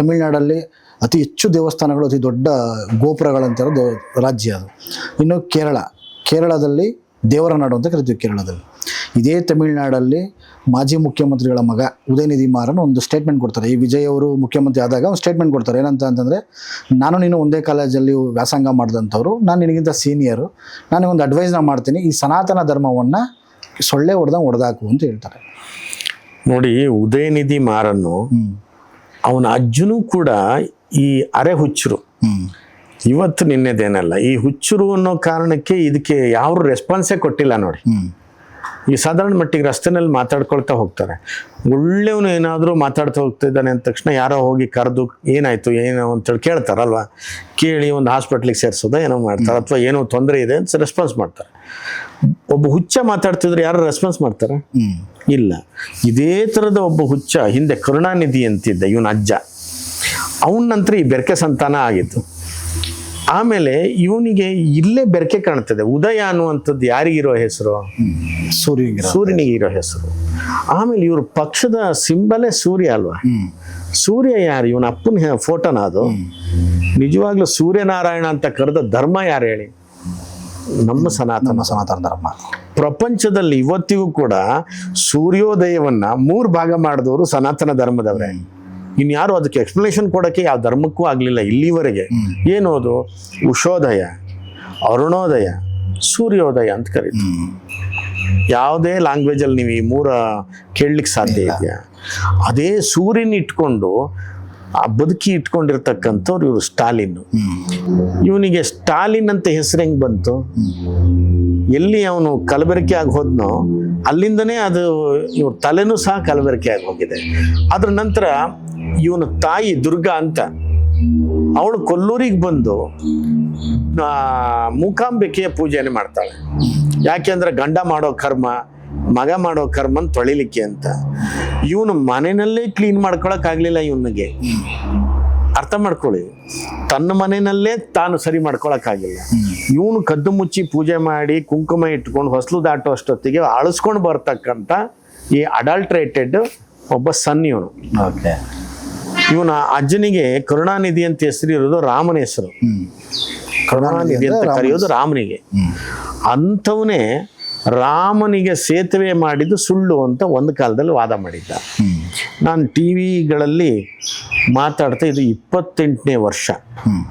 ತಮಿಳುನಾಡಲ್ಲಿ ಅತಿ ಹೆಚ್ಚು ದೇವಸ್ಥಾನಗಳು, ಅತಿ ದೊಡ್ಡ ಗೋಪುರಗಳಂತಿರೋದು ರಾಜ್ಯ ಅದು. ಇನ್ನು ಕೇರಳದಲ್ಲಿ ದೇವರ ನಾಡು ಅಂತ ಕರಿತೀವಿ. ಕೇರಳದಲ್ಲಿ ಇದೇ ತಮಿಳುನಾಡಲ್ಲಿ ಮಾಜಿ ಮುಖ್ಯಮಂತ್ರಿಗಳ ಮಗ ಉದಯನಿಧಿ ಮಾರನ್ ಒಂದು ಸ್ಟೇಟ್ಮೆಂಟ್ ಕೊಡ್ತಾರೆ. ಈ ವಿಜಯ್ ಅವರು ಮುಖ್ಯಮಂತ್ರಿ ಆದಾಗ ಒಂದು ಸ್ಟೇಟ್ಮೆಂಟ್ ಕೊಡ್ತಾರೆ. ಏನಂತಂದರೆ, ನಾನು ನೀನು ಒಂದೇ ಕಾಲೇಜಲ್ಲಿ ವ್ಯಾಸಂಗ ಮಾಡಿದಂಥವ್ರು, ನಾನು ನಿನಗಿಂತ ಸೀನಿಯರು, ನನಗೊಂದು ಅಡ್ವೈಸ್ನ ಮಾಡ್ತೀನಿ, ಈ ಸನಾತನ ಧರ್ಮವನ್ನು ಸೊಳ್ಳೆ ಹೊಡೆದಾಕು ಅಂತ ಹೇಳ್ತಾರೆ. ನೋಡಿ, ಉದಯನಿಧಿ ಮಾರನ್ನು ಅವನ ಅಜ್ಜನೂ ಕೂಡ ಈ ಅರೆ ಹುಚ್ಚರು, ಇವತ್ತು ನಿನ್ನೆದೇನಲ್ಲ, ಈ ಹುಚ್ಚರು ಅನ್ನೋ ಕಾರಣಕ್ಕೆ ಇದಕ್ಕೆ ಯಾವ ರೆಸ್ಪಾನ್ಸೇ ಕೊಟ್ಟಿಲ್ಲ ನೋಡಿ. ಈ ಸಾಧಾರಣ ಮಟ್ಟಿಗೆ ರಸ್ತೆನಲ್ಲಿ ಮಾತಾಡ್ಕೊಳ್ತಾ ಹೋಗ್ತಾರೆ. ಒಳ್ಳೆಯವನು ಏನಾದರೂ ಮಾತಾಡ್ತಾ ಹೋಗ್ತಿದ್ದಾನೆ ಅಂದ ತಕ್ಷಣ ಯಾರೋ ಹೋಗಿ ಕರೆದು ಏನಾಯ್ತು ಏನೋ ಅಂತೇಳಿ ಕೇಳ್ತಾರಲ್ವ, ಕೇಳಿ ಒಂದು ಹಾಸ್ಪಿಟ್ಲಿಗೆ ಸೇರಿಸೋದ ಏನೋ ಮಾಡ್ತಾರೆ, ಅಥವಾ ಏನೋ ತೊಂದರೆ ಇದೆ ಅಂತ ರೆಸ್ಪಾನ್ಸ್ ಮಾಡ್ತಾರೆ. ಒಬ್ಬ ಹುಚ್ಚ ಮಾತಾಡ್ತಿದ್ರೆ ಯಾರು ರೆಸ್ಪಾನ್ಸ್ ಮಾಡ್ತಾರೆ? ಇಲ್ಲ. ಇದೇ ಥರದ ಒಬ್ಬ ಹುಚ್ಚ ಹಿಂದೆ ಕರುಣಾನಿಧಿ ಅಂತಿದ್ದ, ಇವನ ಅಜ್ಜ, ಅವನ ನಂತರ ಈ ಬೆರಕೆ ಸಂತಾನ ಆಗಿತ್ತು. ಆಮೇಲೆ ಇವನಿಗೆ ಇಲ್ಲೇ ಬೆರಕೆ ಕಾಣ್ತದೆ. ಉದಯ ಅನ್ನುವಂಥದ್ದು ಯಾರಿಗಿರೋ ಹೆಸರು? ಸೂರ್ಯನಿಗೆ ಇರೋ ಹೆಸರು. ಆಮೇಲೆ ಇವ್ರ ಪಕ್ಷದ ಸಿಂಬಲೇ ಸೂರ್ಯ ಅಲ್ವಾ? ಸೂರ್ಯ ಯಾರು? ಇವನ ಅಪ್ಪನ ಫೋಟೋನ ಅದು. ನಿಜವಾಗ್ಲೂ ಸೂರ್ಯನಾರಾಯಣ ಅಂತ ಕರೆದ ಧರ್ಮ ಯಾರು ಹೇಳಿ? ನಮ್ಮ ಸನಾತನ ಧರ್ಮ. ಪ್ರಪಂಚದಲ್ಲಿ ಇವತ್ತಿಗೂ ಕೂಡ ಸೂರ್ಯೋದಯವನ್ನ 3 ಭಾಗ ಮಾಡಿದವರು ಸನಾತನ ಧರ್ಮದವರೇ. ಇನ್ಯಾರು ಅದಕ್ಕೆ ಎಕ್ಸ್ಪ್ಲನೇಷನ್ ಕೊಡೋಕ್ಕೆ ಯಾವ ಧರ್ಮಕ್ಕೂ ಆಗಲಿಲ್ಲ ಇಲ್ಲಿವರೆಗೆ. ಏನೋದು? ಉಷೋದಯ, ಅರುಣೋದಯ, ಸೂರ್ಯೋದಯ ಅಂತ ಕರೀತೀವಿ. ಯಾವುದೇ ಲ್ಯಾಂಗ್ವೇಜಲ್ಲಿ ನೀವು ಈ 3 ಕೇಳಲಿಕ್ಕೆ ಸಾಧ್ಯ ಇದೆಯಾ? ಅದೇ ಸೂರ್ಯನ ಇಟ್ಕೊಂಡು ಆ ಬದುಕಿ ಇಟ್ಕೊಂಡಿರ್ತಕ್ಕಂಥವ್ರು ಇವರು ಸ್ಟಾಲಿನ್. ಇವನಿಗೆ ಸ್ಟಾಲಿನ್ ಅಂತ ಹೆಸರು ಹೆಂಗೆ ಬಂತು? ಎಲ್ಲಿ ಅವನು ಕಲಬೆರಕೆ ಆಗಿ ಹೋದ್ನೋ ಅಲ್ಲಿಂದನೇ ಅದು ಇವ್ರ ತಲೆನೂ ಸಹ ಕಲಬೆರಕೆ ಆಗಿ ಹೋಗಿದೆ. ಅದ್ರ ನಂತರ ಇವನ ತಾಯಿ ದುರ್ಗಾ ಅಂತ, ಅವಳು ಕೊಲ್ಲೂರಿಗೆ ಬಂದು ಮೂಕಾಂಬಿಕೆಯ ಪೂಜೆನೆ ಮಾಡ್ತಾಳೆ. ಯಾಕೆಂದ್ರೆ ಗಂಡ ಮಾಡೋ ಕರ್ಮ, ಮಗ ಮಾಡೋ ಕರ್ಮನ್ ತೊಳಿಲಿಕ್ಕೆ ಅಂತ. ಇವನು ಮನೆಯಲ್ಲೇ ಕ್ಲೀನ್ ಮಾಡ್ಕೊಳಕ್ ಆಗ್ಲಿಲ್ಲ ಇವನಿಗೆ. ಅರ್ಥ ಮಾಡ್ಕೊಳ್ಳಿ, ತನ್ನ ಮನೆಯಲ್ಲೇ ತಾನು ಸರಿ ಮಾಡ್ಕೊಳಕ್ಕಾಗಿಲ್ಲ. ಇವನು ಕದ್ದು ಮುಚ್ಚಿ ಪೂಜೆ ಮಾಡಿ ಕುಂಕುಮ ಇಟ್ಕೊಂಡು ಹೊಸಲು ದಾಟೋ ಅಷ್ಟೊತ್ತಿಗೆ ಅಳಿಸ್ಕೊಂಡು ಬರ್ತಕ್ಕಂಥ ಈ ಅಡಲ್ಟ್ರೇಟೆಡ್ ಒಬ್ಬ ಸನ್ ಇವನು. ಇವನ ಅಜ್ಜನಿಗೆ ಕರುಣಾನಿಧಿ ಅಂತ ಹೆಸರಿರೋದು ರಾಮನ ಹೆಸರು. ಕರುಣಾನಿಧಿ ಅಂತ ಕರೆಯೋದು ರಾಮನಿಗೆ. ಅಂಥವನೇ ರಾಮನಿಗೆ ಸೇತುವೆ ಮಾಡಿದ್ದು ಸುಳ್ಳು ಅಂತ ಒಂದು ಕಾಲದಲ್ಲಿ ವಾದ ಮಾಡಿದ್ದ. ನಾನು ಟಿವಿಗಳಲ್ಲಿ ಮಾತಾಡ್ತಾ, ಇದು 28ನೇ ವರ್ಷ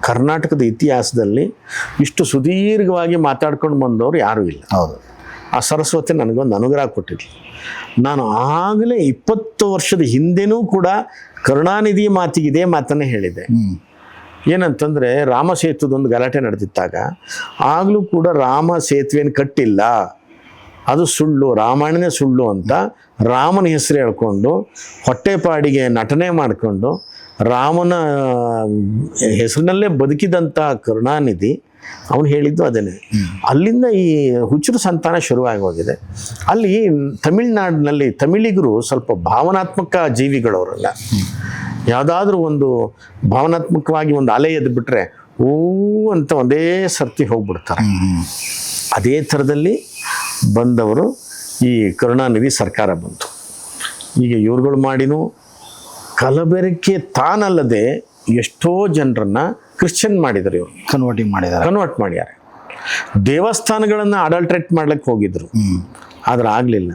ಕರ್ನಾಟಕದ ಇತಿಹಾಸದಲ್ಲಿ ಇಷ್ಟು ಸುದೀರ್ಘವಾಗಿ ಮಾತಾಡ್ಕೊಂಡು ಬಂದವರು ಯಾರೂ ಇಲ್ಲ. ಹೌದು. ಆ ಸರಸ್ವತಿ ನನಗೊಂದು ಅನುಗ್ರಹ ಕೊಟ್ಟಿದ್ಲು. ನಾನು ಆಗಲೇ 20 ವರ್ಷದ ಹಿಂದೆನೂ ಕೂಡ ಕರುಣಾನಿಧಿ ಮಾತಿಗೆ ಇದೇ ಮಾತನ್ನೇ ಹೇಳಿದೆ. ಏನಂತಂದರೆ, ರಾಮ ಸೇತುದೊಂದು ಗಲಾಟೆ ನಡೆದಿದ್ದಾಗ ಆಗಲೂ ಕೂಡ ರಾಮ ಸೇತುವೆಯನ್ನು ಕಟ್ಟಿಲ್ಲ, ಅದು ಸುಳ್ಳು, ರಾಮಾಯಣನೇ ಸುಳ್ಳು ಅಂತ ರಾಮನ ಹೆಸರು ಹೇಳ್ಕೊಂಡು ಹೊಟ್ಟೆಪಾಡಿಗೆ ನಟನೆ ಮಾಡಿಕೊಂಡು ರಾಮನ ಹೆಸರಿನಲ್ಲೇ ಬದುಕಿದಂಥ ಕರುಣಾನಿಧಿ ಅವನು ಹೇಳಿದ್ದು ಅದನ್ನೇ. ಅಲ್ಲಿಂದ ಈ ಹುಚ್ಚರು ಸಂತಾನ ಶುರುವಾಗಿ ಹೋಗಿದೆ. ಅಲ್ಲಿ ತಮಿಳ್ನಾಡಿನಲ್ಲಿ ತಮಿಳಿಗರು ಸ್ವಲ್ಪ ಭಾವನಾತ್ಮಕ ಜೀವಿಗಳವರಲ್ಲ. ಯಾವುದಾದ್ರೂ ಒಂದು ಭಾವನಾತ್ಮಕವಾಗಿ ಒಂದು ಅಲೆ ಎದ್ದು ಬಿಟ್ರೆ ಓ ಅಂತ ಒಂದೇ ಸರ್ತಿ ಹೋಗ್ಬಿಡ್ತಾರೆ. ಅದೇ ಥರದಲ್ಲಿ ಬಂದವರು ಈ ಕರುಣಾನಿಧಿ ಸರ್ಕಾರ ಬಂತು. ಈಗ ಇವ್ರುಗಳು ಮಾಡಿನೂ ಕಲಬೆರಕೆ ತಾನಲ್ಲದೆ ಎಷ್ಟೋ ಜನರನ್ನ ಕ್ರಿಶ್ಚಿಯನ್ ಮಾಡಿದರು. ಇವರು ಕನ್ವರ್ಟ್ ಮಾಡ್ಯಾರ. ದೇವಸ್ಥಾನಗಳನ್ನು ಅಡಲ್ಟ್ರೇಟ್ ಮಾಡ್ಲಿಕ್ಕೆ ಹೋಗಿದ್ರು, ಆದ್ರೆ ಆಗಲಿಲ್ಲ.